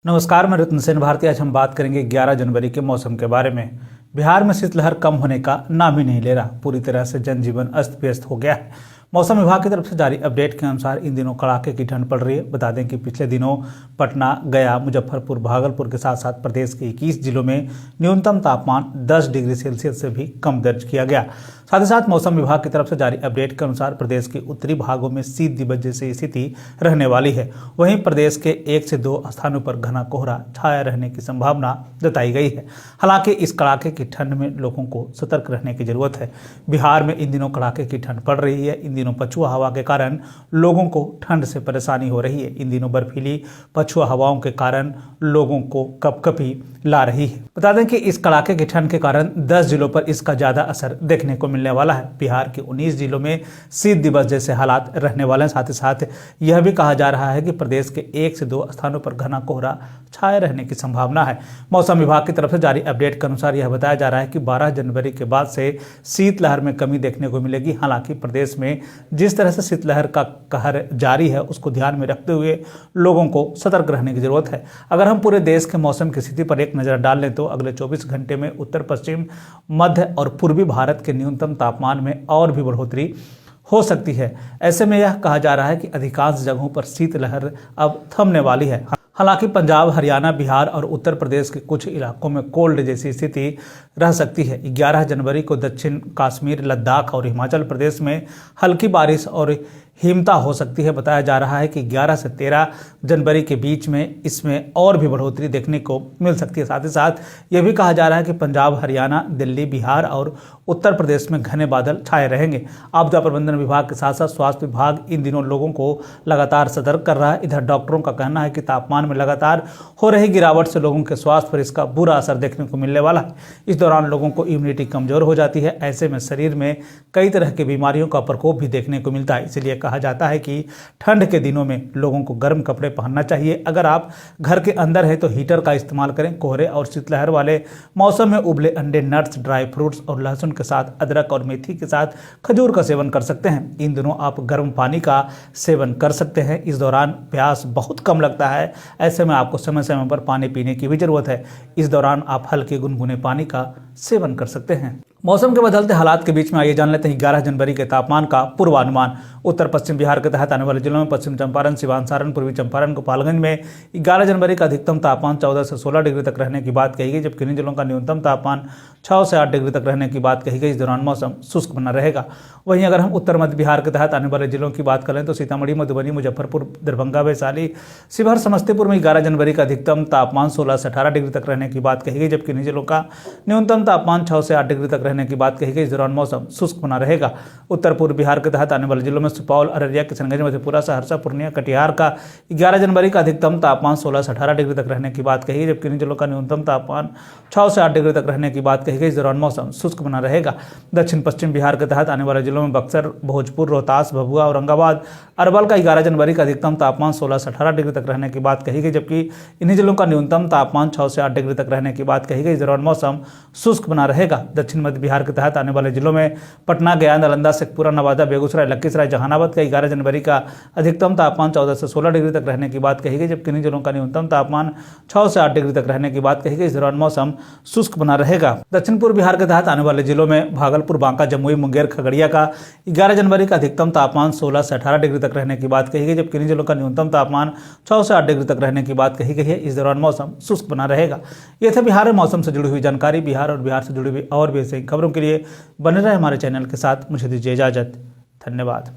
नमस्कार, मैं रत्न सेन भारती। आज हम बात करेंगे 11 जनवरी के मौसम के बारे में। बिहार में शीतलहर कम होने का नाम ही नहीं ले रहा। पूरी तरह से जनजीवन अस्त व्यस्त हो गया है। मौसम विभाग की तरफ से जारी अपडेट के अनुसार इन दिनों कड़ाके की ठंड पड़ रही है। बता दें कि पिछले दिनों पटना, गया, मुजफ्फरपुर, भागलपुर के साथ साथ प्रदेश के 21 जिलों में न्यूनतम तापमान 10 डिग्री सेल्सियस से भी कम दर्ज किया गया। साथ ही साथ मौसम विभाग की तरफ से जारी अपडेट के अनुसार प्रदेश के उत्तरी भागों में शीत दिवस जैसी स्थिति रहने वाली है। वहीं प्रदेश के 1 से 2 स्थानों पर घना कोहरा छाया रहने की संभावना जताई गई है। हालांकि इस कड़ाके की ठंड में लोगों को सतर्क रहने की जरूरत है। बिहार में इन दिनों कड़ाके की ठंड पड़ रही है। इन दिनों पछुआ हवा के कारण लोगों को ठंड से परेशानी हो रही है। इन दिनों बर्फीली पछुआ हवाओं के कारण लोगों को कपकपी ला रही है। बता दें कि इस कड़ाके की ठंड के कारण 10 जिलों पर इसका ज्यादा असर देखने को मिलने वाला है। बिहार के 19 जिलों में शीत दिवस जैसे हालात रहने वाले हैं। साथ ही साथ यह भी कहा जा रहा है कि प्रदेश के 1 से 2 स्थानों पर घना कोहरा छाए रहने की संभावना है। मौसम विभाग की तरफ से जारी अपडेट के अनुसार यह बताया जा रहा है कि 12 जनवरी के बाद से शीतलहर में कमी देखने को मिलेगी। हालांकि प्रदेश में जिस तरह से शीतलहर का कहर जारी है उसको ध्यान में रखते हुए लोगों को सतर्क रहने की जरूरत है। अगर हम पूरे देश के मौसम की स्थिति पर एक नजर डाल लें तो अगले 24 घंटे में उत्तर पश्चिम, मध्य और पूर्वी भारत के न्यूनतम तापमान में और भी बढ़ोतरी हो सकती है। ऐसे में यह कहा जा रहा है कि अधिकांश जगहों पर शीतलहर अब थमने वाली है। हालांकि पंजाब, हरियाणा, बिहार और उत्तर प्रदेश के कुछ इलाकों में कोल्ड जैसी स्थिति रह सकती है। 11 जनवरी को दक्षिण कश्मीर, लद्दाख और हिमाचल प्रदेश में हल्की बारिश और हिमता हो सकती है। बताया जा रहा है कि 11 से 13 जनवरी के बीच में इसमें और भी बढ़ोतरी देखने को मिल सकती है। साथ ही साथ यह भी कहा जा रहा है कि पंजाब, हरियाणा, दिल्ली, बिहार और उत्तर प्रदेश में घने बादल छाए रहेंगे। आपदा प्रबंधन विभाग के साथ साथ स्वास्थ्य विभाग इन दिनों लोगों को लगातार सतर्क कर रहा है। इधर डॉक्टरों का कहना है कि तापमान में लगातार हो रही गिरावट से लोगों के स्वास्थ्य पर इसका बुरा असर देखने को मिलने वाला है। इस दौरान लोगों को इम्यूनिटी कमजोर हो जाती है। ऐसे में शरीर में कई तरह की बीमारियों का प्रकोप भी देखने को मिलता है। इसलिए कहा जाता है कि ठंड के दिनों में लोगों को गर्म कपड़े पहनना चाहिए। अगर आप घर के अंदर हैं तो हीटर का इस्तेमाल करें। कोहरे और शीतलहर वाले मौसम में उबले अंडे, नट्स, ड्राई फ्रूट्स और लहसुन के साथ अदरक और मेथी के साथ खजूर का सेवन कर सकते हैं। इन दिनों आप गर्म पानी का सेवन कर सकते हैं। इस दौरान प्यास बहुत कम लगता है। ऐसे में आपको समय समय पर पानी पीने की भी जरूरत है। इस दौरान आप हल्के गुनगुने पानी का सेवन कर सकते हैं। मौसम के बदलते हालात के बीच में आइए जान लेते हैं 11 जनवरी के तापमान का पूर्वानुमान। उत्तर पश्चिम बिहार के तहत आने वाले जिलों में पश्चिम चंपारण, सिवान, सारण, पूर्वी चंपारण, गोपालगंज में 11 जनवरी का अधिकतम तापमान 14 से 16 डिग्री तक रहने की बात कही गई, जबकि इन जिलों का न्यूनतम तापमान 6 से 8 डिग्री तक रहने की बात कही गई। इस दौरान मौसम शुष्क बना रहेगा। वहीं अगर हम उत्तर मध्य बिहार के तहत आने वाले जिलों की बात करें तो सीतामढ़ी, मधुबनी, मुजफ्फरपुर, दरभंगा, वैशाली, शिवहर, समस्तीपुर में 11 जनवरी का अधिकतम तापमान 16 से 18 डिग्री तक रहने की बात कही गई, जबकि इन जिलों का न्यूनतम तापमान 6 से 8 डिग्री तक रहने की बात कही गई। इस दौरान मौसम शुष्क बना रहेगा। उत्तर पूर्व बिहार के तहत आने वाले जिलों में सुपौल, अररिया, किशनगंज, मधेपुरा, सहरसा, पूर्णिया, कटिहार का 11 जनवरी का अधिकतम तापमान 16 से 18 डिग्री तक रहने की बात कही गई, जबकि इन जिलों का न्यूनतम तापमान 6 से 8 डिग्री तक रहने की बात कही गई। इस दौरान मौसम शुष्क बना रहेगा। दक्षिण पश्चिम बिहार के तहत आने वाले जिलों में बक्सर, भोजपुर, रोहतास, भभुआ, औरंगाबाद, अरवल का 11 जनवरी का अधिकतम तापमान 16 से 18 डिग्री तक रहने की बात कही गई, जबकि इन्हीं जिलों का न्यूनतम तापमान 6 से 8 डिग्री तक रहने की बात कही गई। इस दौरान मौसम शुष्क बना रहेगा। दक्षिण मध्य बिहार के तहत आने वाले जिलों में पटना, गया, नालंदा, शेखपुरा, नवादा, बेगूसराय, लखीसराय, जहानाबाद का 11 जनवरी का अधिकतम तापमान 14 से 16 डिग्री तक रहने की बात कही गई, जबकि इन जिलों का न्यूनतम तापमान 6 से 8 डिग्री तक रहने की बात कही गई। इस दौरान मौसम शुष्क बना रहेगा। दक्षिण पूर्व बिहार के तहत आने वाले जिलों में भागलपुर, बांका, जमुई, मुंगेर, खगड़िया का 11 जनवरी का अधिकतम तापमान 16 से 18 डिग्री तक रहने की बात कही गई, जबकि इन जिलों का न्यूनतम तापमान 6 से 8 डिग्री तक रहने की बात कही गई है। इस दौरान मौसम शुष्क बना रहेगा। यह था बिहार में मौसम से जुड़ी हुई जानकारी। बिहार और बिहार से जुड़ी हुई और भी ऐसी खबरों के लिए बने रहे हमारे चैनल के साथ। मुझे दीजिए इजाजत। धन्यवाद।